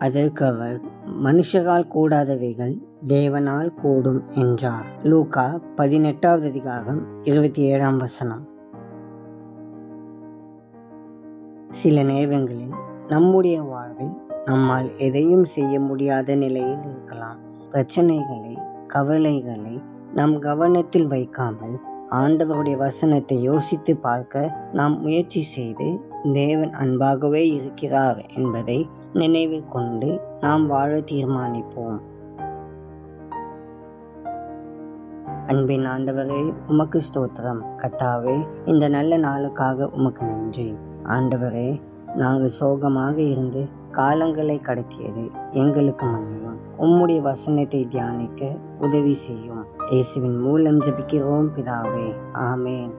அதற்கு அவர், மனுஷரால் கூடாதவைகள் தேவனால் கூடும் என்றார். லூக்கா 18:27. சில நேரங்களில் நம்முடைய வாழ்வில் நம்மால் எதையும் செய்ய முடியாத நிலையில் இருக்கலாம். பிரச்சனைகளை, கவலைகளை நம் கவனத்தில் வைக்காமல் ஆண்டவருடைய வசனத்தை யோசித்து பார்க்க நாம் முயற்சி செய்து, தேவன் அன்பாகவே இருக்கிறார் என்பதை நினைவில் கொண்டு நாம் வாழ தீர்மானிப்போம். அன்பின் ஆண்டவரே, உமக்கு ஸ்தோத்திரம். கர்த்தாவே, இந்த நல்ல நாளுக்காக உமக்கு நன்றி. ஆண்டவரே, நாங்கள் சோகமாக இருந்து காலங்களை கடத்தியது எங்களுக்கு மன்னியும். உம்முடைய வசனத்தை தியானிக்க உதவி செய்யும். இயேசுவின் மூலம் ஜெபிக்கிறோம் பிதாவே. ஆமேன்.